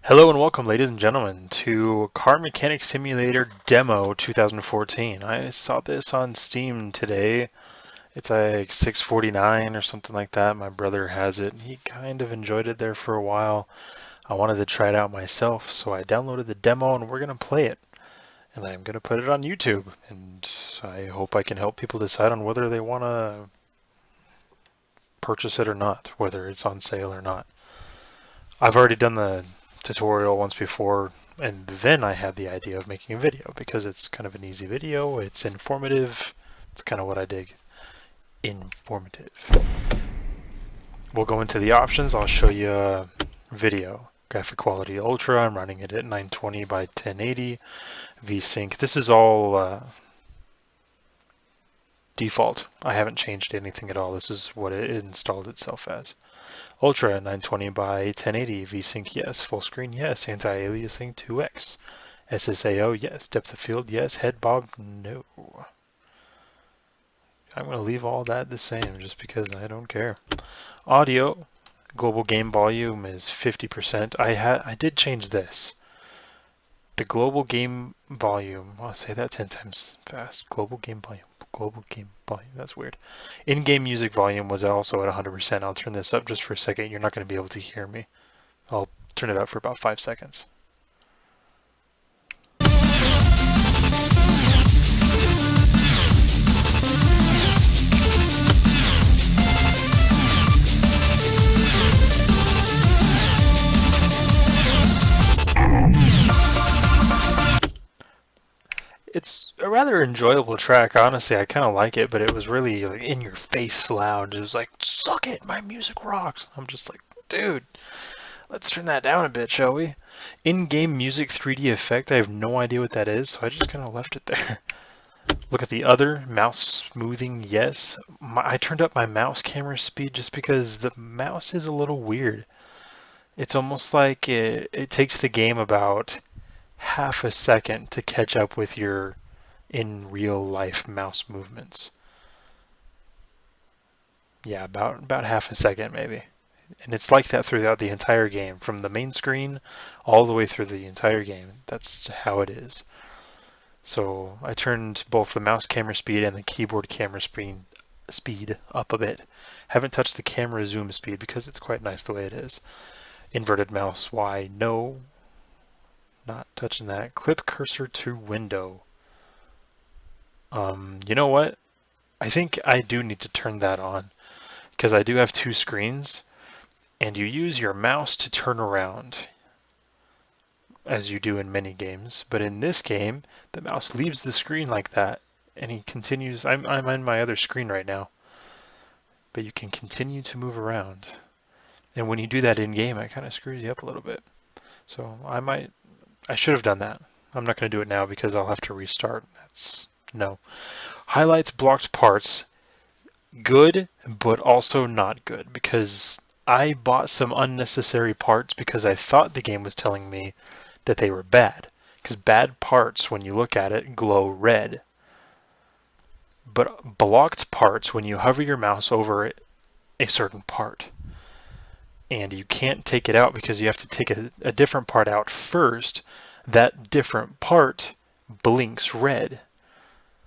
Hello and welcome, ladies and gentlemen, to Car Mechanic Simulator Demo 2014. I saw this on Steam today. It's like 6.49 or something like that. My brother has it. He kind of enjoyed it there for a while. I wanted to try it out myself, so I downloaded the demo and we're going to play it. And I'm going to put it on YouTube. And I hope I can help people decide on whether they want to purchase it or not, whether it's on sale or not. I've already done the tutorial once before, and then I had the idea of making a video because it's kind of an easy video, it's informative, it's kind of what I dig. Informative. We'll go into the options. I'll show you a video. Graphic quality ultra, I'm running it at 920 by 1080. VSync, this is all default. I haven't changed anything at all. This is what it installed itself as. Ultra 920 by 1080, VSync yes, full screen yes, anti-aliasing 2x, SSAO yes, depth of field yes, head bob no. I'm going to leave all that the same just because I don't care. Audio, global game volume is 50%. I did change this. The global game volume, I'll say that 10 times fast. Global game volume. Global game volume. That's weird. In-game music volume was also at 100%. I'll turn this up just for a second. You're not going to be able to hear me. I'll turn it up for about 5 seconds. It's a rather enjoyable track, honestly. I kind of like it, but it was really like in your face loud. It was like, suck it, my music rocks. I'm just like, dude, let's turn that down a bit, shall we? In-game music 3D effect, I have no idea what that is, so I just kind of left it there. Look at the other, mouse smoothing, yes. I turned up my mouse camera speed just because the mouse is a little weird. It's almost like it takes the game about half a second to catch up with your in real life mouse movements. Yeah, about half a second maybe. And it's like that throughout the entire game, from the main screen all the way through the entire game. That's how it is. So I turned both the mouse camera speed and the keyboard camera speed up a bit. Haven't touched the camera zoom speed because it's quite nice the way it is. Inverted mouse Y, no. Not touching that. Clip cursor to window. You know what? I think I do need to turn that on because I do have two screens and you use your mouse to turn around as you do in many games. But in this game, the mouse leaves the screen like that and he continues. I'm on my other screen right now, but you can continue to move around. And when you do that in game, it kind of screws you up a little bit. So I should have done that. I'm not going to do it now because I'll have to restart. No. Highlights blocked parts, good, but also not good because I bought some unnecessary parts because I thought the game was telling me that they were bad. Because bad parts, when you look at it, glow red. But blocked parts, when you hover your mouse over a certain part, and you can't take it out because you have to take a different part out first, that different part blinks red.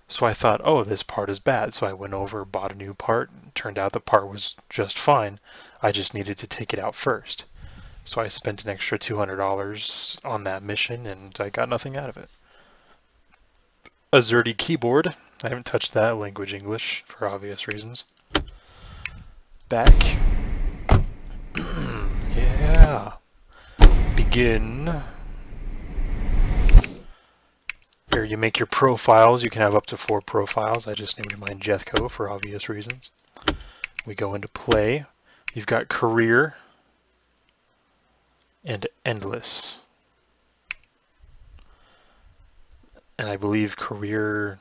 So I thought, oh, this part is bad. So I went over, bought a new part, and turned out the part was just fine. I just needed to take it out first. So I spent an extra $200 on that mission, and I got nothing out of it. A ZERTY keyboard. I haven't touched that. Language English, for obvious reasons. Back. Yeah. Begin. Here you make your profiles. You can have up to 4 profiles. I just named mine Jethco for obvious reasons. We go into play. You've got career and endless. And I believe career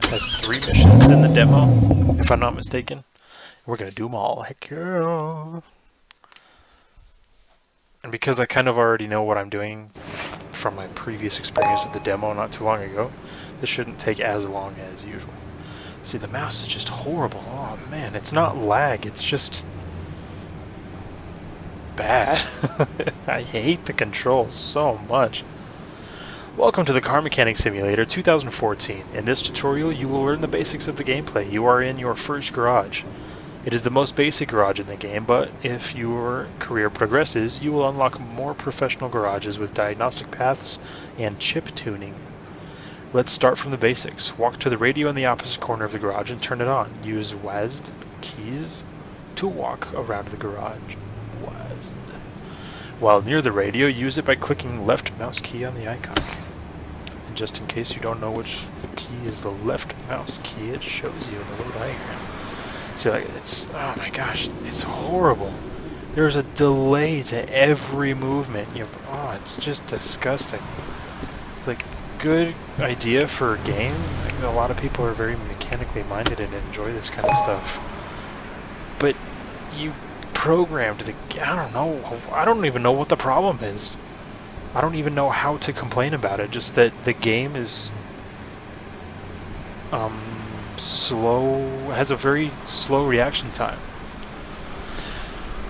has 3 missions in the demo, if I'm not mistaken. We're going to do them all. Heck yeah. And because I kind of already know what I'm doing from my previous experience with the demo not too long ago, this shouldn't take as long as usual. See, the mouse is just horrible. Oh man, it's not lag, it's just bad. I hate the controls so much. Welcome to the Car Mechanic Simulator 2014. In this tutorial, you will learn the basics of the gameplay. You are in your first garage. It is the most basic garage in the game, but if your career progresses, you will unlock more professional garages with diagnostic paths and chip tuning. Let's start from the basics. Walk to the radio in the opposite corner of the garage and turn it on. Use WASD keys to walk around the garage. WASD. While near the radio, use it by clicking left mouse key on the icon. And just in case you don't know which key is the left mouse key, it shows you in the little diagram. So it's, oh my gosh, it's horrible. There's a delay to every movement. It's just disgusting. It's like good idea for a game. I mean, a lot of people are very mechanically minded and enjoy this kind of stuff. But you programmed the, I don't even know what the problem is. I don't even know how to complain about it. Just that the game is slow, has a very slow reaction time.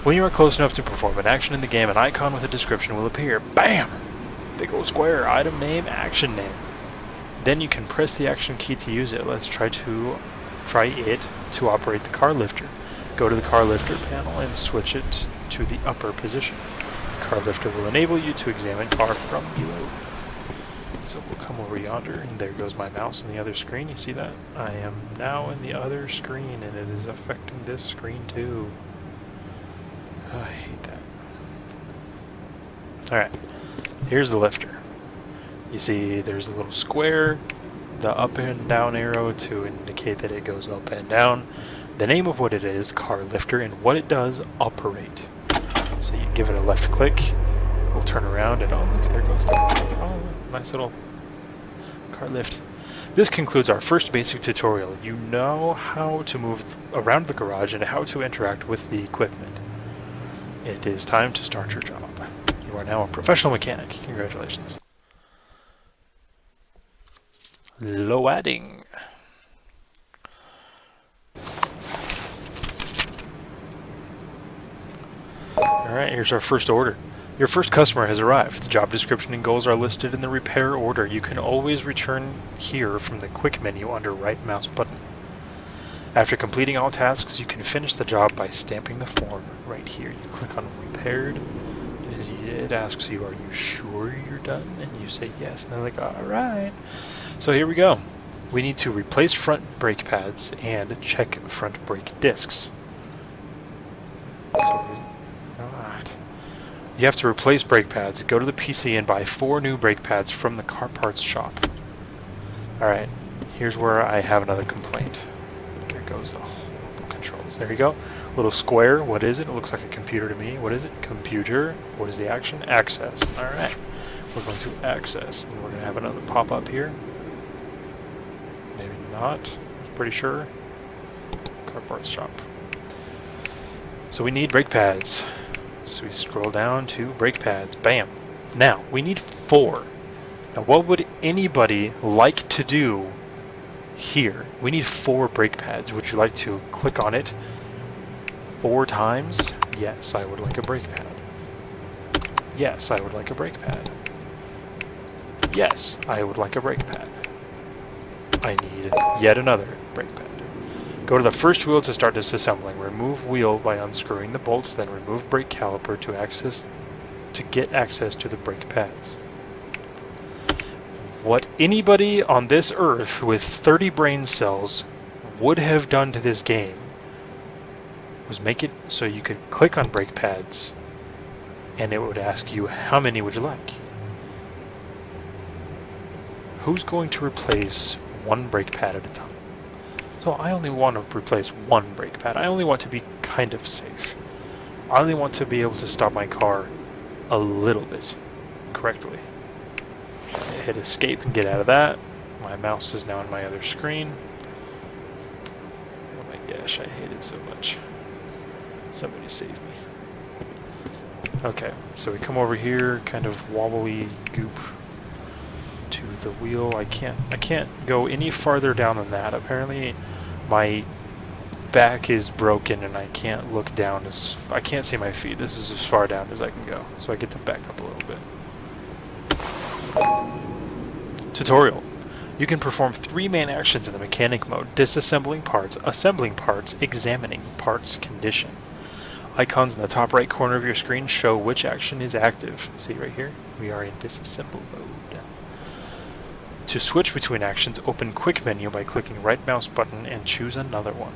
When you are close enough to perform an action in the game, an icon with a description will appear. BAM! Big old square, item name, action name. Then you can press the action key to use it. Let's try it to operate the car lifter. Go to the car lifter panel and switch it to the upper position. The car lifter will enable you to examine car from below. So we'll come over yonder, and there goes my mouse in the other screen. You see that? I am now in the other screen, and it is affecting this screen too. Oh, I hate that. Alright. Here's the lifter. You see there's a little square, the up and down arrow to indicate that it goes up and down, the name of what it is, car lifter, and what it does, operate. So you give it a left click, we'll turn around and oh look, there goes the nice little car lift. This concludes our first basic tutorial. You know how to move around the garage and how to interact with the equipment. It is time to start your job. You are now a professional mechanic. Congratulations. Loading. Alright, here's our first order. Your first customer has arrived. The job description and goals are listed in the repair order. You can always return here from the quick menu under right mouse button. After completing all tasks, you can finish the job by stamping the form right here. You click on repaired. It asks you, are you sure you're done? And you say yes. And they're like, alright. So here we go. We need to replace front brake pads and check front brake discs. You have to replace brake pads. Go to the PC and buy 4 new brake pads from the car parts shop. Alright, here's where I have another complaint. There goes the horrible controls. There you go. Little square. What is it? It looks like a computer to me. What is it? Computer. What is the action? Access. Alright. We're going to access. And we're going to have another pop-up here. Maybe not. I'm pretty sure. Car parts shop. So we need brake pads. So we scroll down to brake pads. Bam. Now, we need 4. Now, what would anybody like to do here? We need 4 brake pads. Would you like to click on it 4 times? Yes, I would like a brake pad. Yes, I would like a brake pad. Yes, I would like a brake pad. I need yet another brake pad. Go to the first wheel to start disassembling. Remove wheel by unscrewing the bolts, then remove brake caliper to get access to the brake pads. What anybody on this earth with 30 brain cells would have done to this game was make it so you could click on brake pads and it would ask you how many would you like. Who's going to replace 1 brake pad at a time? So I only want to replace 1 brake pad. I only want to be kind of safe. I only want to be able to stop my car a little bit correctly. Hit escape and get out of that. My mouse is now on my other screen. Oh my gosh, I hate it so much. Somebody save me. Okay, so we come over here, kind of wobbly goop to the wheel. I can't go any farther down than that. Apparently my back is broken and I can't look down. I can't see my feet. This is as far down as I can go. So I get to back up a little bit. Tutorial. You can perform 3 main actions in the mechanic mode: disassembling parts, assembling parts, examining parts condition. Icons in the top right corner of your screen show which action is active. See right here? We are in disassemble mode. To switch between actions, open Quick Menu by clicking right mouse button and choose another one.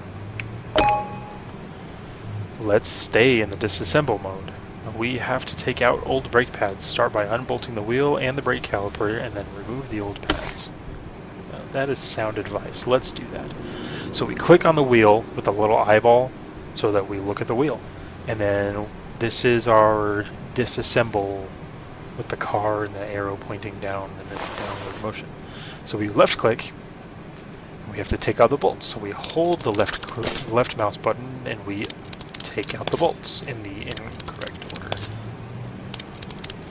Let's stay in the disassemble mode. We have to take out old brake pads. Start by unbolting the wheel and the brake caliper and then remove the old pads. That is sound advice. Let's do that. So we click on the wheel with a little eyeball so that we look at the wheel. And then this is our disassemble with the car and the arrow pointing down and then downward motion. So we left click. We have to take out the bolts. So we hold the left mouse button and we take out the bolts in the incorrect order.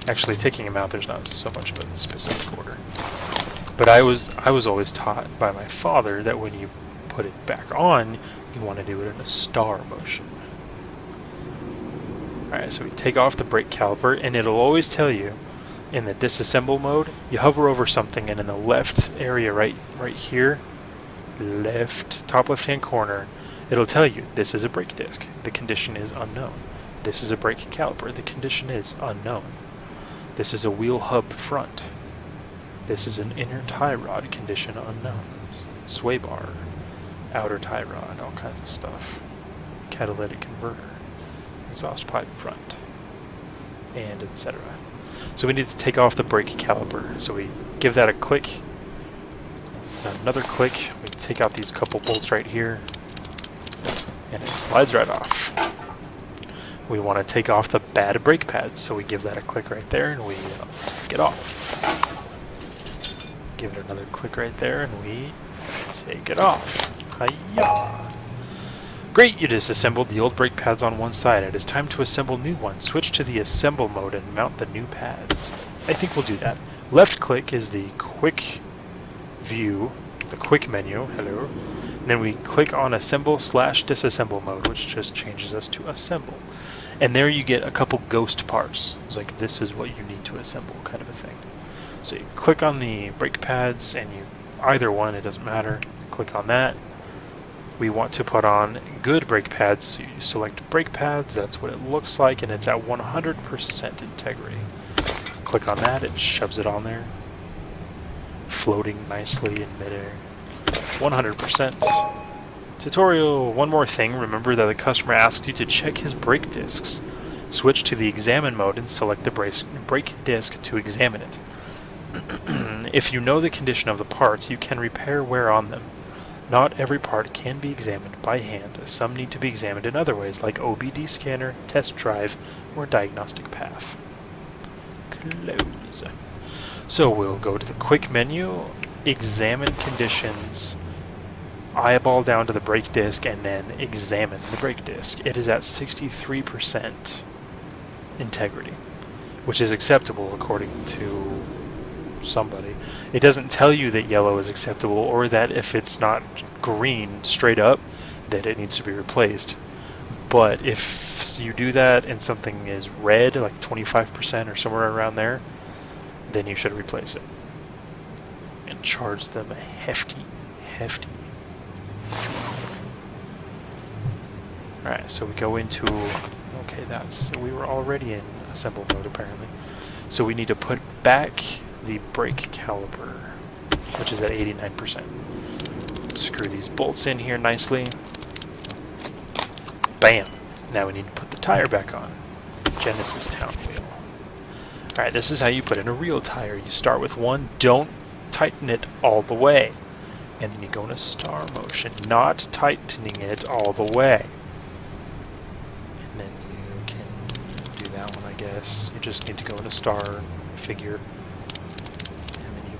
Actually, taking them out, there's not so much of a specific order. But I was always taught by my father that when you put it back on, you want to do it in a star motion. Alright, so we take off the brake caliper, and it'll always tell you in the disassemble mode, you hover over something, and in the left area right here, top left hand corner, it'll tell you this is a brake disc. The condition is unknown. This is a brake caliper. The condition is unknown. This is a wheel hub front. This is an inner tie rod, condition unknown. Sway bar, outer tie rod, all kinds of stuff. Catalytic converter, exhaust pipe front, and etc. So we need to take off the brake caliper. So we give that a click, another click. We take out these couple bolts right here, and it slides right off. We want to take off the bad brake pads, so we give that a click right there, and we take it off. Give it another click right there, and we take it off. Hi-ya! Great, you disassembled the old brake pads on one side. It is time to assemble new ones. Switch to the assemble mode and mount the new pads. I think we'll do that. Left click is the quick view, the quick menu, hello. And then we click on assemble/disassemble mode, which just changes us to assemble. And there you get a couple ghost parts. It's like, this is what you need to assemble, kind of a thing. So you click on the brake pads, and either one, it doesn't matter. Click on that. We want to put on good brake pads, so you select brake pads. That's what it looks like, and it's at 100% integrity. Click on that, it shoves it on there, floating nicely in midair. 100%. Tutorial, one more thing. Remember that the customer asked you to check his brake discs. Switch to the examine mode and select the brake disc to examine it. If you know the condition of the parts, you can repair wear on them. Not every part can be examined by hand. Some need to be examined in other ways, like OBD scanner, test drive, or diagnostic path. Close. So we'll go to the quick menu, examine conditions, eyeball down to the brake disc, and then examine the brake disc. It is at 63% integrity, which is acceptable according to somebody. It doesn't tell you that yellow is acceptable, or that if it's not green straight up, that it needs to be replaced. But if you do that and something is red, like 25% or somewhere around there, then you should replace it and charge them a hefty fee. Alright, so we go into, okay, we were already in assemble mode apparently. So we need to put back the brake caliper, which is at 89%. Screw these bolts in here nicely. Bam! Now we need to put the tire back on. Genesis Town Wheel. Alright, this is how you put in a real tire. You start with one, don't tighten it all the way. And then you go into star motion, not tightening it all the way. And then you can do that one, I guess. You just need to go into star figure.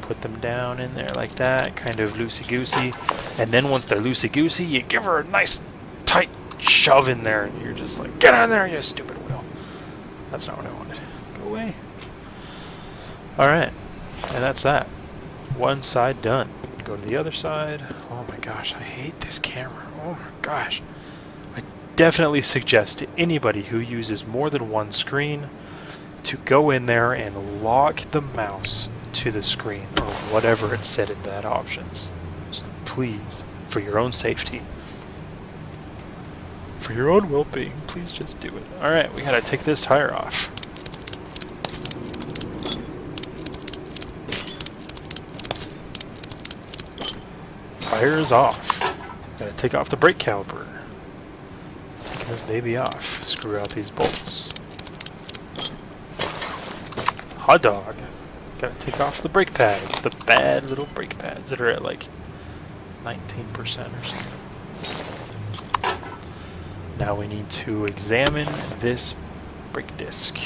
Put them down in there like that, kind of loosey-goosey. And then once they're loosey-goosey, you give her a nice tight shove in there, and you're just like, get on there, you stupid wheel. That's not what I wanted. Go away. Alright, and that's that. One side done. Go to the other side. Oh my gosh, I hate this camera. Oh my gosh. definitely suggest to anybody who uses more than one screen to go in there and lock the mouse to the screen or whatever it said in that options. Please, for your own safety. For your own well-being, please just do it. Alright, we gotta take this tire off. Tire is off. Gotta take off the brake caliper. Taking this baby off. Screw out these bolts. Hot dog. Gotta take off the brake pads. The bad little brake pads that are at like 19% or something. Now we need to examine this brake disc.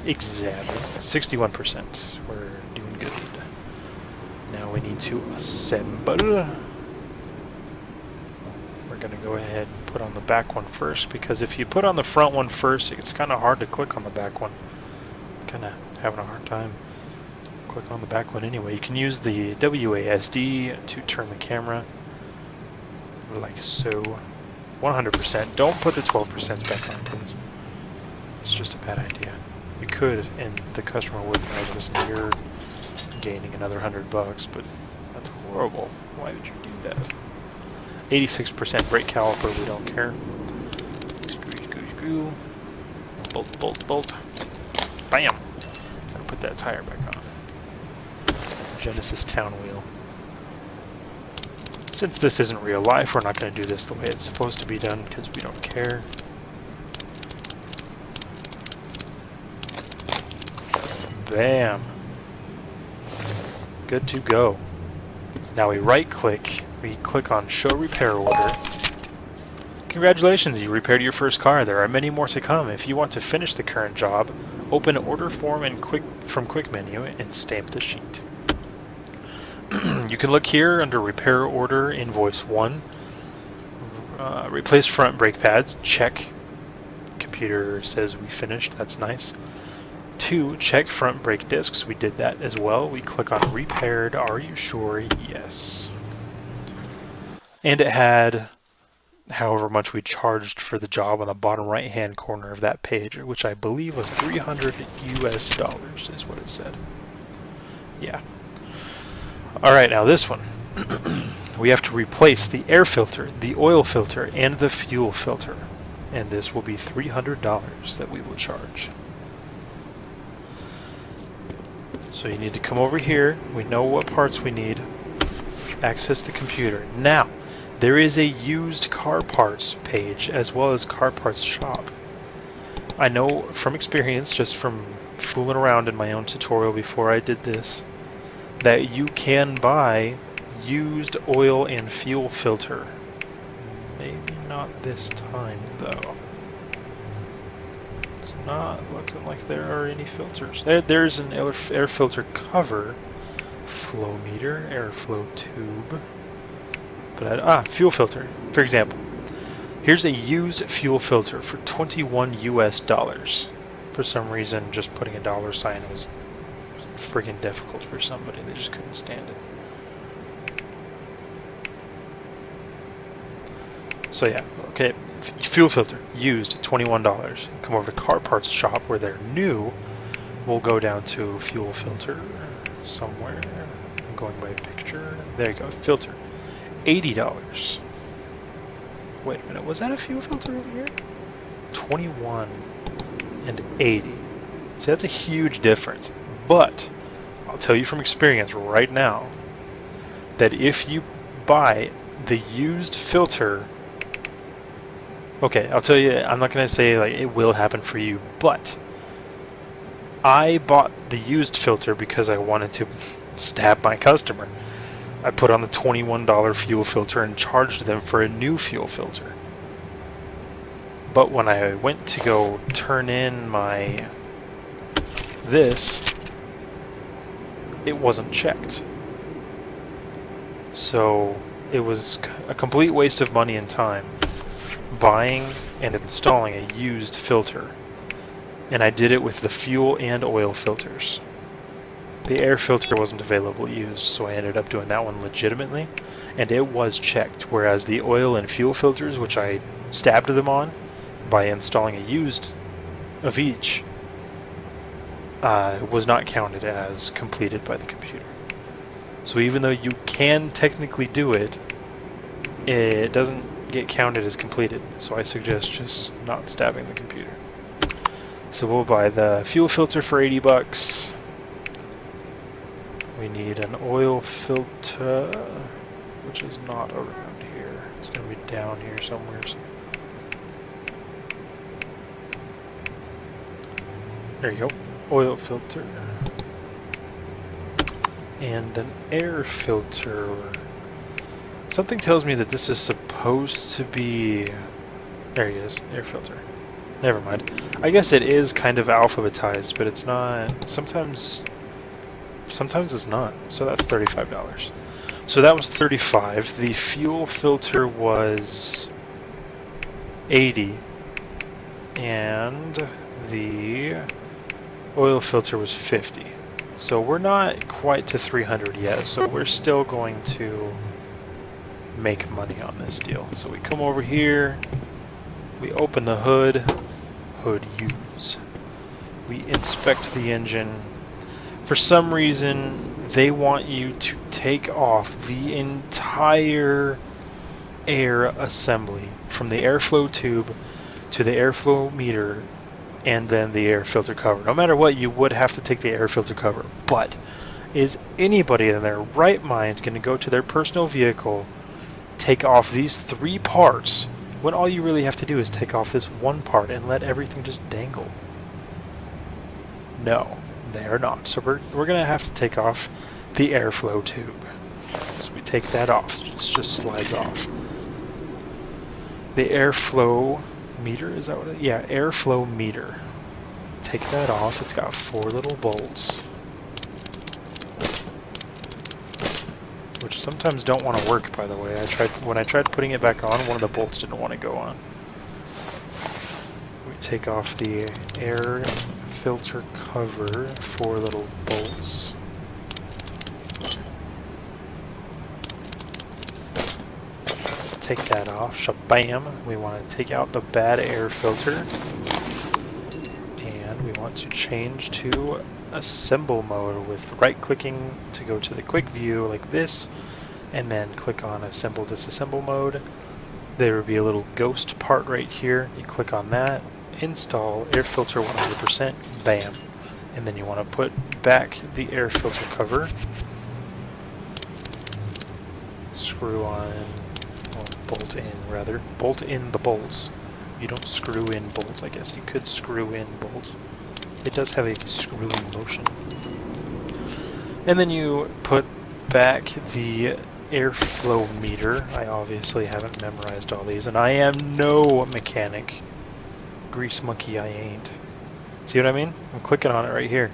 Examine. 61%. We're doing good. Now we need to assemble. We're going to go ahead and put on the back one first, because if you put on the front one first, it's kind of hard to click on the back one. Kind of having a hard time. Click on the back one anyway. You can use the WASD to turn the camera like so. 100%. Don't put the 12% back on, please. It's just a bad idea. You could, and the customer wouldn't notice, and you're gaining another $100, but that's horrible. Why would you do that? 86% brake caliper, we don't care. Screw, screw, screw. Bolt, bolt, bolt. Bam! Gotta put that tire back on. Genesis Town Wheel. Since this isn't real life, we're not going to do this the way it's supposed to be done, because we don't care. Bam! Good to go. Now we right click, we click on Show Repair Order. Congratulations, you repaired your first car. There are many more to come. If you want to finish the current job, open Order Form and from Quick Menu and stamp the sheet. You can look here under Repair Order Invoice 1. Replace front brake pads. Check. Computer says we finished. That's nice. 2. Check front brake discs. We did that as well. We click on Repaired. Are you sure? Yes. And it had however much we charged for the job on the bottom right hand corner of that page, which I believe was $300 US is what it said. Yeah. Alright, now this one. We have to replace the air filter, the oil filter, and the fuel filter. And this will be $300 that we will charge. So you need to come over here. We know what parts we need. Access the computer. Now, there is a used car parts page as well as car parts shop. I know from experience, just from fooling around in my own tutorial before I did this, that you can buy used oil and fuel filter. Maybe not this time though. It's not looking like there are any filters. There's an air filter cover, flow meter, airflow tube. But fuel filter. For example, here's a used fuel filter for $21 US. For some reason, just putting a dollar sign was freaking difficult for somebody. They just couldn't stand it. So yeah, okay. Fuel filter used $21. Come over to car parts shop where they're new. We'll go down to fuel filter somewhere. I'm going by picture. There you go. Filter. $80. Wait a minute, was that a fuel filter over here? 21 and 80. See, that's a huge difference. But I'll tell you from experience right now that if you buy the used filter, okay, I'll tell you, I'm not going to say like it will happen for you, but I bought the used filter because I wanted to stab my customer. I put on the $21 fuel filter and charged them for a new fuel filter. But when I went to go turn in my this, it wasn't checked. So it was a complete waste of money and time buying and installing a used filter. And I did it with the fuel and oil filters. The air filter wasn't available used, so I ended up doing that one legitimately. and it was checked, whereas the oil and fuel filters, which I stabbed them on by installing a used of each, was not counted as completed by the computer. So even though you can technically do it, it doesn't get counted as completed. So I suggest just not stabbing the computer. So we'll buy the fuel filter for 80 bucks. We need an oil filter, which is not around here. It's going to be down here somewhere. There you go. Oil filter. And an air filter. Something tells me that this is supposed to be... There he is. Air filter. Never mind. I guess it is kind of alphabetized, but it's not... Sometimes it's not. So that's $35. So that was $35. The fuel filter was $80. And the oil filter was $50. So we're not quite to 300 yet, so we're still going to make money on this deal. So we come over here, we open the hood, hood use. We inspect the engine. For some reason, they want you to take off the entire air assembly, from the airflow tube to the airflow meter and then the air filter cover. No matter what, you would have to take the air filter cover. But is anybody in their right mind going to go to their personal vehicle, take off these 3 parts, when all you really have to do is take off this 1 part and let everything just dangle? No, they are not. So we're going to have to take off the airflow tube. So we take that off. It just slides off. The airflow meter, is that what it is? Yeah, airflow meter. Take that off. It's got 4 little bolts, which sometimes don't want to work, by the way. When I tried putting it back on, one of the bolts didn't want to go on. We take off the air filter cover, 4 little bolts. Take that off, shabam. We want to take out the bad air filter, and we want to change to assemble mode with right-clicking to go to the quick view like this, and then click on assemble disassemble mode. There will be a little ghost part right here. You click on that, install air filter 100%, bam. And then you want to put back the air filter cover, screw on, well, bolt in rather, bolt in the bolts. You don't screw in bolts. I guess you could screw in bolts. It does have a screwing motion. And then you put back the airflow meter. I obviously haven't memorized all these, and I am no mechanic. Grease monkey I ain't. See what I mean? I'm clicking on it right here.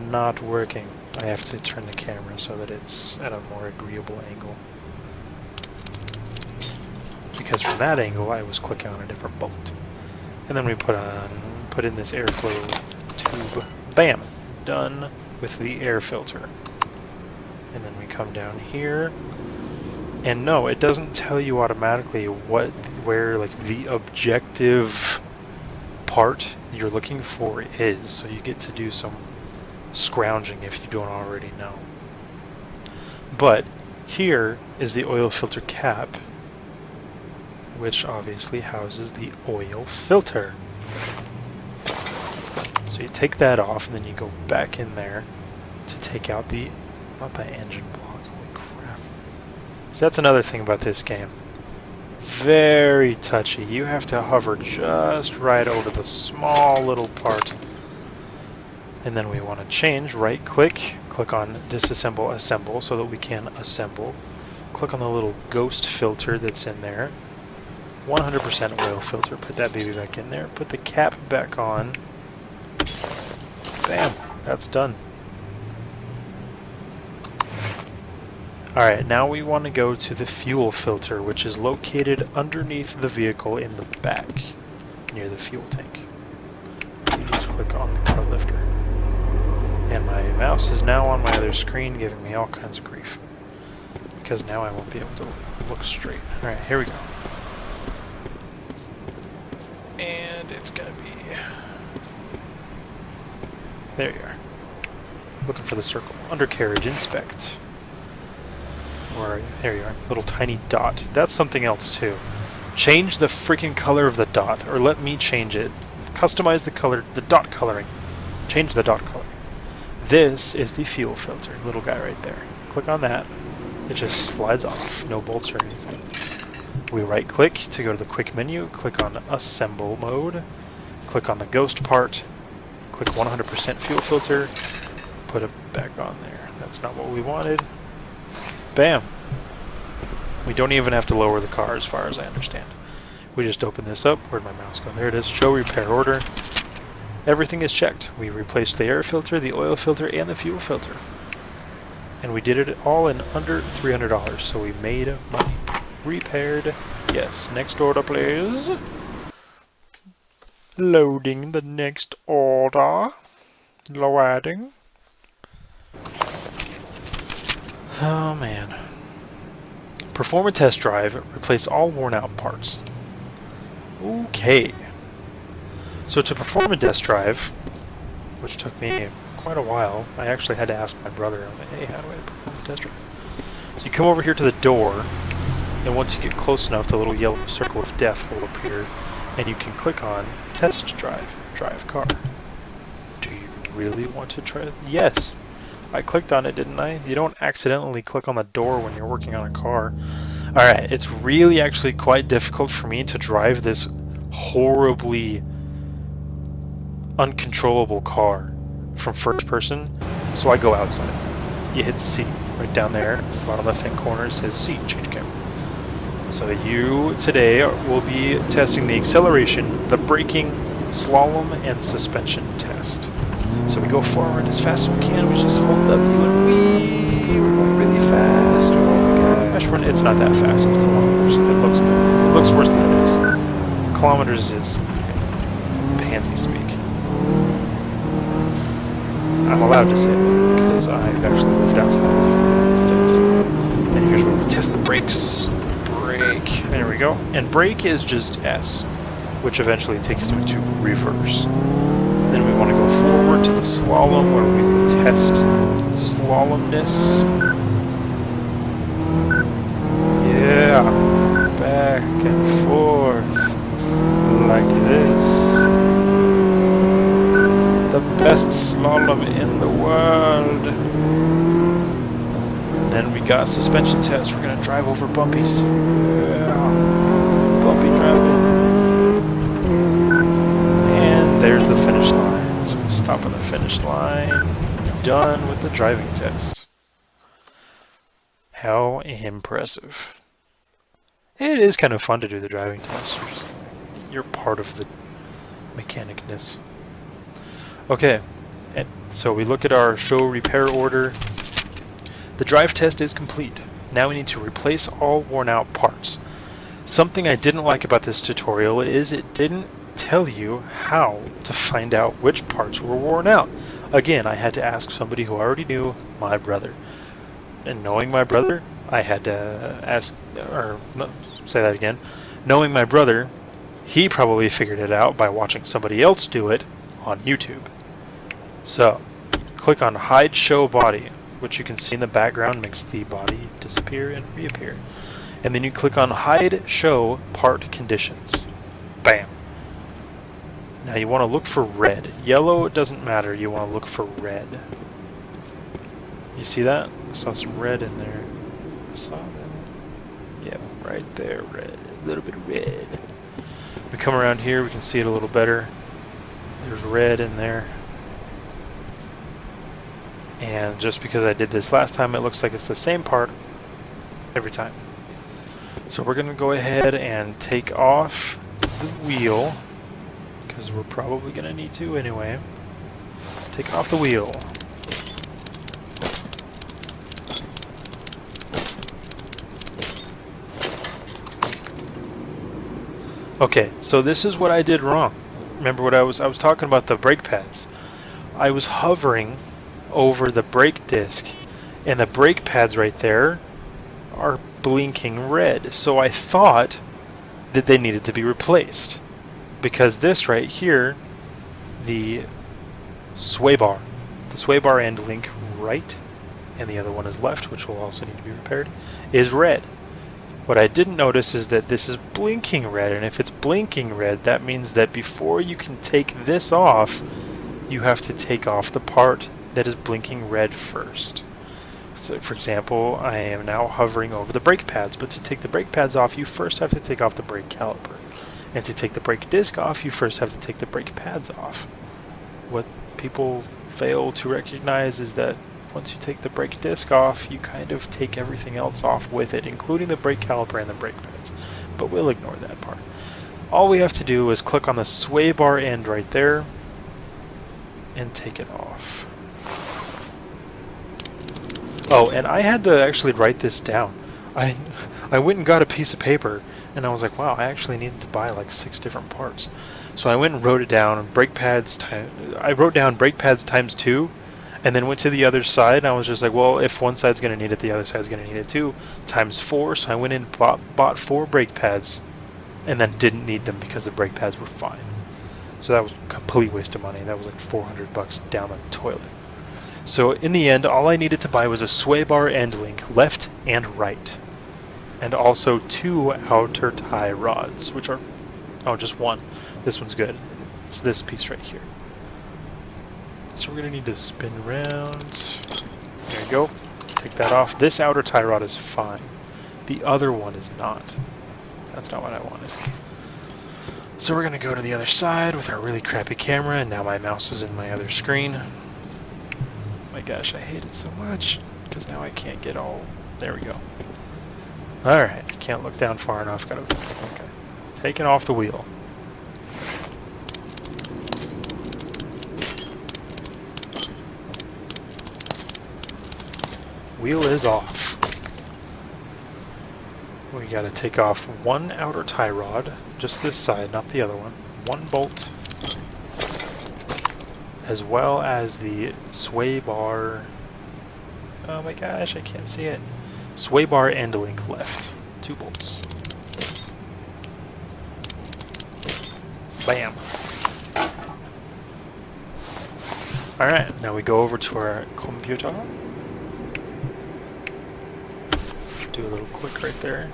Not working. I have to turn the camera so that it's at a more agreeable angle. Because from that angle I was clicking on a different bolt. And then we put in this airflow tube. Bam! Done with the air filter. And then we come down here. And no, it doesn't tell you automatically where like the objective part you're looking for is. So you get to do some scrounging if you don't already know. But here is the oil filter cap, which obviously houses the oil filter. So you take that off and then you go back in there to take out the, not the engine block, holy crap. So that's another thing about this game. Very touchy. You have to hover just right over the small little part. And then we want to change, right click, click on disassemble assemble so that we can assemble. Click on the little ghost filter that's in there. 100% oil filter, put that baby back in there, put the cap back on. Bam, that's done. Alright, now we want to go to the fuel filter, which is located underneath the vehicle in the back, near the fuel tank. Please click on the car lifter. And my mouse is now on my other screen, giving me all kinds of grief. because now I won't be able to look straight. Alright, here we go. And it's gonna be... There you are. Looking for the circle. Undercarriage, inspect. Where are you? There you are. Little tiny dot. That's something else too. Change the freaking color of the dot, or let me change it. Customize the color, the dot coloring. Change the dot color. This is the fuel filter, little guy right there. Click on that. It just slides off, no bolts or anything. We right click to go to the quick menu, click on assemble mode, click on the ghost part, click 100% fuel filter, put it back on there. That's not what we wanted. Bam! We don't even have to lower the car as far as I understand. We just open this up. Where'd my mouse go? There it is. Show repair order. Everything is checked. We replaced the air filter, the oil filter, and the fuel filter. And we did it all in under $300, so we made money. Repaired. Yes. Next order, please. Loading the next order. Loading. Oh man. Perform a test drive. Replace all worn out parts. Okay. So to perform a test drive, which took me quite a while, I actually had to ask my brother, hey, how do I perform a test drive? So you come over here to the door, and once you get close enough, the little yellow circle of death will appear, and you can click on test drive, drive car. Do you really want to try it? Yes. I clicked on it, didn't I? You don't accidentally click on the door when you're working on a car. Alright, it's really actually quite difficult for me to drive this horribly uncontrollable car from first person, so I go outside. You hit C, right down there, bottom left hand corner, it says C, change camera. So you today will be testing the acceleration, the braking, slalom, and suspension test. So we go forward as fast as we can, we just hold W and we're going really fast. Oh my gosh, it's not that fast, it's kilometers. It looks worse than it is. Kilometers is pansy speak. I'm allowed to say that because I've actually lived outside of the United States. And here's where we test the brakes. Brake. There we go. And brake is just S, which eventually takes you to reverse. Then we want to go forward to the slalom where we will test slalomness. Yeah. Back and forth. Like this. The best slalom in the world. And then we got suspension test. We're gonna drive over bumpies. Yeah. Bumpy driving. And there's the finish line. So we stop on the finish line. Done with the driving test. How impressive. It is kind of fun to do the driving test. You're part of the mechanicness. Okay, and so we look at our show repair order. The drive test is complete. Now we need to replace all worn out parts. Something I didn't like about this tutorial is it didn't tell you how to find out which parts were worn out. Again, I had to ask somebody who already knew, my brother. And knowing my brother, I had to ask, or no, say that again. Knowing my brother, he probably figured it out by watching somebody else do it on YouTube. So, click on Hide Show Body, which you can see in the background makes the body disappear and reappear. And then you click on Hide Show Part Conditions. Bam. Now you want to look for red. Yellow doesn't matter, you want to look for red. You see that? I saw some red in there. I saw that. Yeah, right there, red. A little bit of red. We come around here, we can see it a little better. There's red in there. And just because I did this last time, it looks like it's the same part every time. So we're going to go ahead and take off the wheel, because we're probably going to need to anyway. Take off the wheel. Okay, so this is what I did wrong. Remember what I was talking about the brake pads. I was hovering over the brake disc, and the brake pads right there are blinking red. So I thought that they needed to be replaced. Because this right here, the sway bar and link right, and the other one is left, which will also need to be repaired, is red. What I didn't notice is that this is blinking red, and if it's blinking red, that means that before you can take this off, you have to take off the part that is blinking red first. So for example, I am now hovering over the brake pads, but to take the brake pads off, you first have to take off the brake caliper. And to take the brake disc off, you first have to take the brake pads off. What people fail to recognize is that once you take the brake disc off, you kind of take everything else off with it, including the brake caliper and the brake pads. But we'll ignore that part. All we have to do is click on the sway bar end right there and take it off. Oh, and I had to actually write this down. I went and got a piece of paper, and I was like, wow, I actually needed to buy like 6 different parts. So I went and wrote it down. I wrote down brake pads times 2, and then went to the other side, and I was just like, well, if one side's going to need it, the other side's going to need it too, times 4. So I went and bought 4 brake pads, and then didn't need them because the brake pads were fine. So that was a complete waste of money. That was like $400 down the toilet. So in the end, all I needed to buy was a sway bar end link, left and right. And also 2 outer tie rods, which are, oh, just one. This one's good. It's this piece right here. So we're going to need to spin around. There you go. Take that off. This outer tie rod is fine. The other one is not. That's not what I wanted. So we're going to go to the other side with our really crappy camera, and now my mouse is in my other screen. Oh my gosh, I hate it so much, because now I can't get all... There we go. Alright, can't look down far enough. Gotta... Okay. Taking off the wheel. Wheel is off. We gotta take off 1 outer tie rod, just this side, not the other one. 1 bolt, as well as the sway bar. Oh my gosh, I can't see it. Sway bar end link left. 2 bolts. Bam. Alright, now we go over to our computer. Do a little click right there.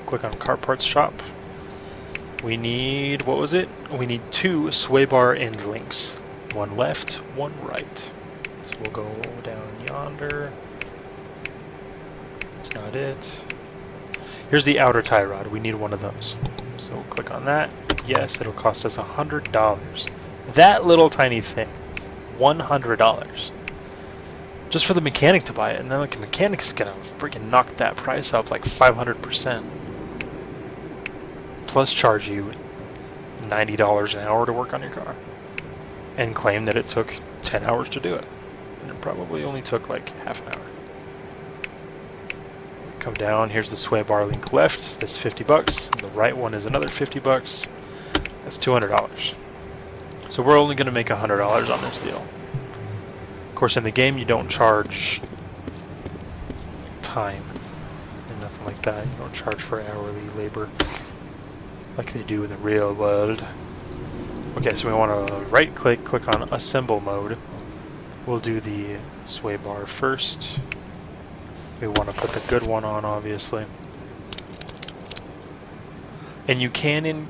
Click on car parts shop. We need, what was it? We need 2 sway bar end links. 1 left, 1 right. So we'll go down yonder. That's not it. Here's the outer tie rod. We need 1 of those. So we'll click on that. Yes, it'll cost us $100. That little tiny thing. $100. Just for the mechanic to buy it, and then like, the mechanic's gonna freaking knock that price up like 500%. Plus charge you $90 an hour to work on your car. And claim that it took 10 hours to do it. And it probably only took like half an hour. Come down, here's the sway bar link left, that's $50. And the right one is another $50. That's $200. So we're only gonna make $100 on this deal. Of course, in the game, you don't charge time and nothing like that. You don't charge for hourly labor like they do in the real world. Okay, so we want to right-click, click on Assemble Mode. We'll do the sway bar first. We want to put the good one on, obviously. And you can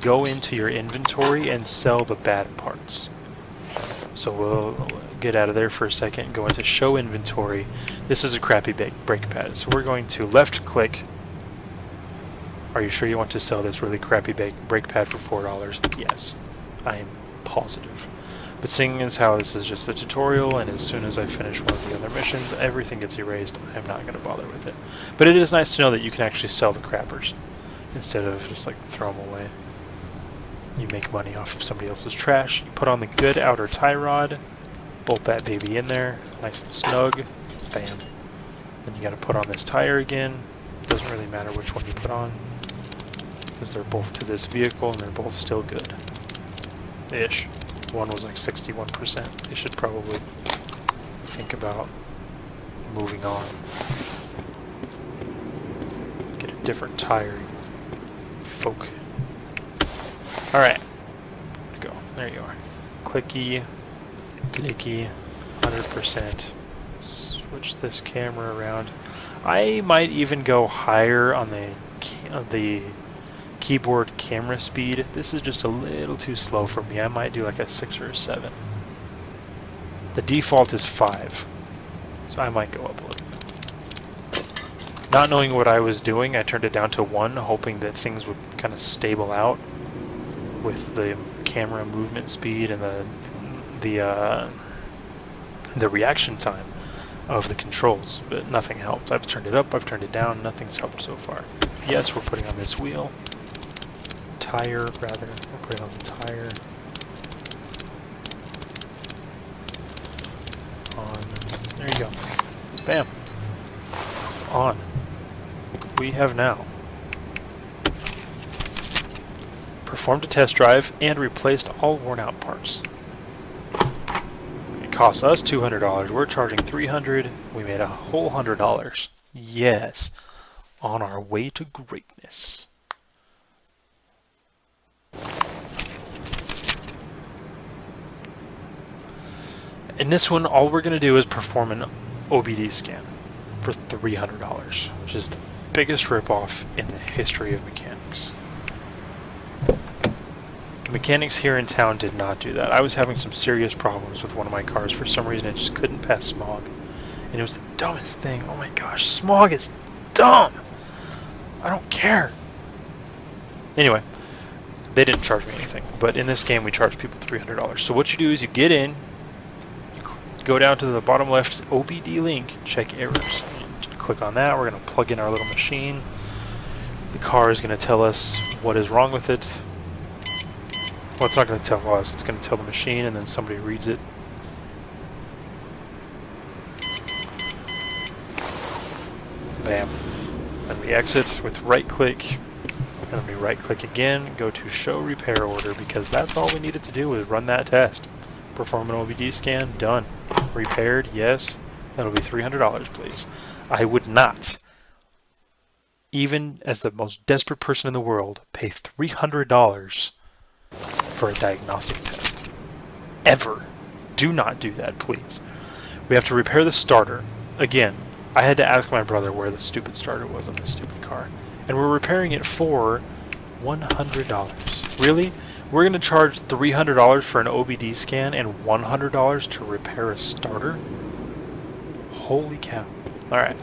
go into your inventory and sell the bad parts. So we'll get out of there for a second, go into Show Inventory. This is a crappy brake pad, so we're going to left click. Are you sure you want to sell this really crappy brake pad for $4? Yes, I am positive. But seeing as how this is just a tutorial, and as soon as I finish one of the other missions, everything gets erased, I'm not going to bother with it. But it is nice to know that you can actually sell the crappers, instead of just like throw them away. You make money off of somebody else's trash. You put on the good outer tie rod, bolt that baby in there, nice and snug, bam. Then you got to put on this tire again. Doesn't really matter which one you put on, because they're both to this vehicle and they're both still good. Ish. One was like 61%. They should probably think about moving on. different tire, folk. Alright. Go. There you are. Clicky. Clicky. 100%. Switch this camera around. I might even go higher on the keyboard camera speed. This is just a little too slow for me. I might do like a 6 or a 7. The default is 5, so I might go up a little bit. Not knowing what I was doing, I turned it down to 1, hoping that things would kind of stable out with the camera movement speed and the reaction time of the controls, but nothing helped. I've turned it up, I've turned it down, nothing's helped so far. Yes, we're putting on this wheel. Tire, rather. We're putting on the tire. On. There you go. Bam. On. We have now performed a test drive and replaced all worn out parts. It cost us $200. We're charging $300. We made a whole $100. Yes. On our way to greatness. In this one, all we're going to do is perform an OBD scan for $300, which is the biggest ripoff in the history of mechanics. The mechanics here in town did not do that. I was having some serious problems with one of my cars. For some reason, it just couldn't pass smog. And it was the dumbest thing. Oh my gosh, smog is dumb! I don't care. Anyway, they didn't charge me anything. But in this game, we charge people $300. So what you do is you get in, go down to the bottom left OBD link, check errors. Click on that. We're going to plug in our little machine. The car is going to tell us what is wrong with it. Well, it's not going to tell us. It's going to tell the machine, and then somebody reads it. Bam. And we exit with right click. And then we right click again, go to show repair order, because that's all we needed to do was run that test. Perform an OBD scan, done. Repaired, yes. That'll be $300, please. I would not, even as the most desperate person in the world, pay $300 for a diagnostic test. Ever. Do not do that, please. We have to repair the starter. Again, I had to ask my brother where the stupid starter was on this stupid car. And we're repairing it for $100. Really? We're going to charge $300 for an OBD scan and $100 to repair a starter? Holy cow. Alright,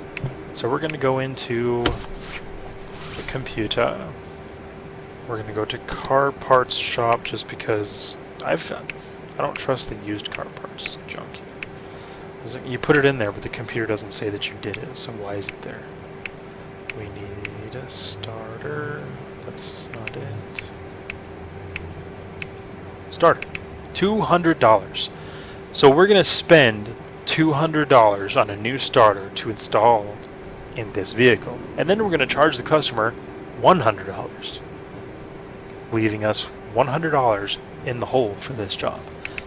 so we're going to go into the computer. We're going to go to car parts shop just because I don't trust the used car parts junk. You put it in there, but the computer doesn't say that you did it, so why is it there? We need a starter. That's not it. Starter. $200. So we're going to spend $200 on a new starter to install in this vehicle. And then we're going to charge the customer $100. Leaving us $100 in the hole for this job.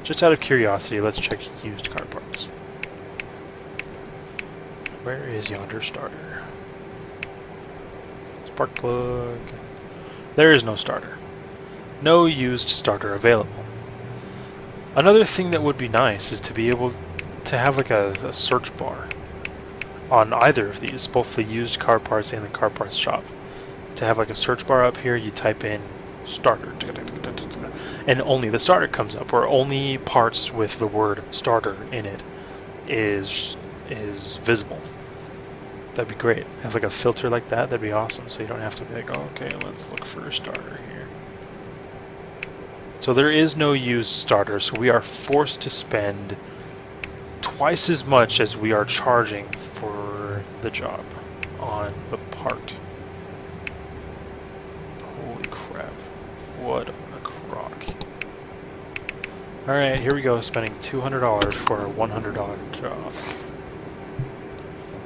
Just out of curiosity, let's check used car parts. Where is yonder starter? Spark plug. There is no starter. No used starter available. Another thing that would be nice is to be able to have like a search bar on either of these, both the used car parts and the car parts shop. To have like a search bar up here, you type in starter, and only the starter comes up, or only parts with the word starter in it is visible. That'd be great. Have like a filter like that, that'd be awesome, so you don't have to be like, oh, okay, let's look for a starter here. So there is no used starter, so we are forced to spend twice as much as we are charging for the job on the part. Holy crap. What a crock. Alright, here we go, spending $200 for a $100 job.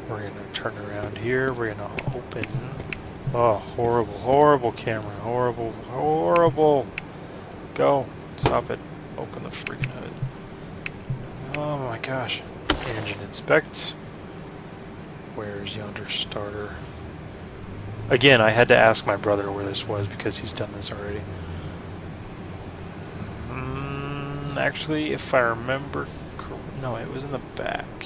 We're going to turn around here, we're going to open... Oh, horrible, horrible camera, horrible, horrible! Go, stop it, open the freaking hood. Oh my gosh. Engine inspect. Where's yonder starter? Again, I had to ask my brother where this was because he's done this already. Actually, if I remember, no, it was in the back.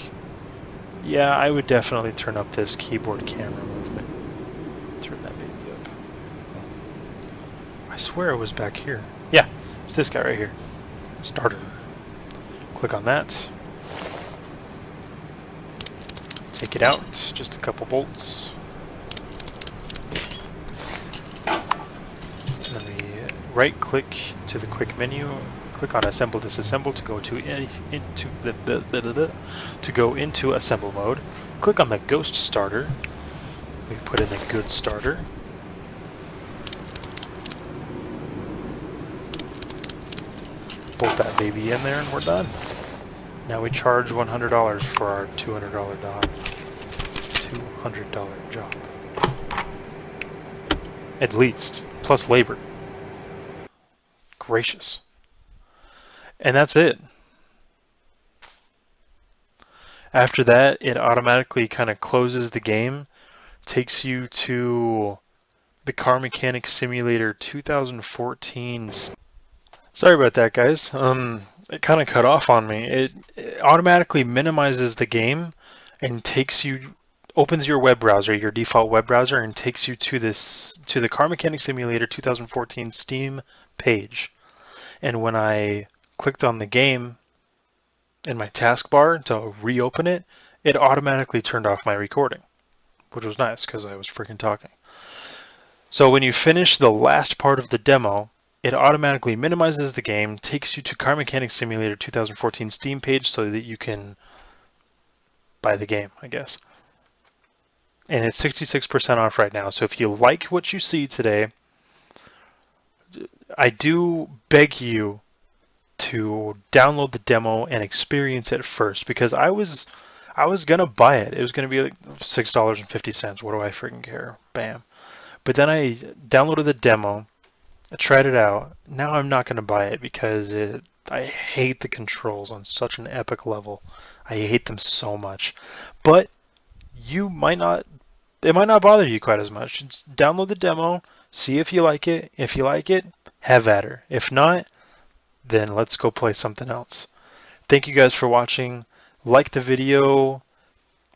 Yeah, I would definitely turn up this keyboard camera movement. Turn that baby up. I swear it was back here. Yeah, it's this guy right here. Starter. Click on that. Take it out, just a couple bolts. Then we right click to the quick menu, click on assemble disassemble to go into assemble mode. Click on the ghost starter. We put in the good starter. Bolt that baby in there and we're done. Now we charge $100 for our $200 job. At least, plus labor. Gracious. And that's it. After that, it automatically kind of closes the game, takes you to the Car Mechanic Simulator 2014. Sorry about that, guys. It kind of cut off on me. It automatically minimizes the game and opens your web browser, your default web browser, and takes you to the Car Mechanic Simulator 2014 Steam page. And when I clicked on the game in my taskbar to reopen it, it automatically turned off my recording, which was nice because I was freaking talking. So when you finish the last part of the demo, it automatically minimizes the game, takes you to Car Mechanic Simulator 2014 Steam page so that you can buy the game, I guess. And it's 66% off right now. So if you like what you see today, I do beg you to download the demo and experience it first, because I was gonna buy it. It was gonna be like $6.50. What do I freaking care? Bam. But then I downloaded the demo, I tried it out. Now I'm not gonna buy it because I hate the controls on such an epic level. I hate them so much. But it might not bother you quite as much. Just download the demo, see if you like it. If you like it, have at her. If not, then let's go play something else. Thank you guys for watching. Like the video,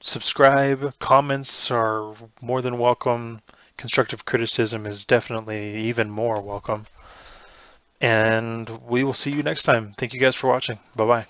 subscribe, comments are more than welcome. Constructive criticism is definitely even more welcome. And we will see you next time. Thank you guys for watching. Bye-bye.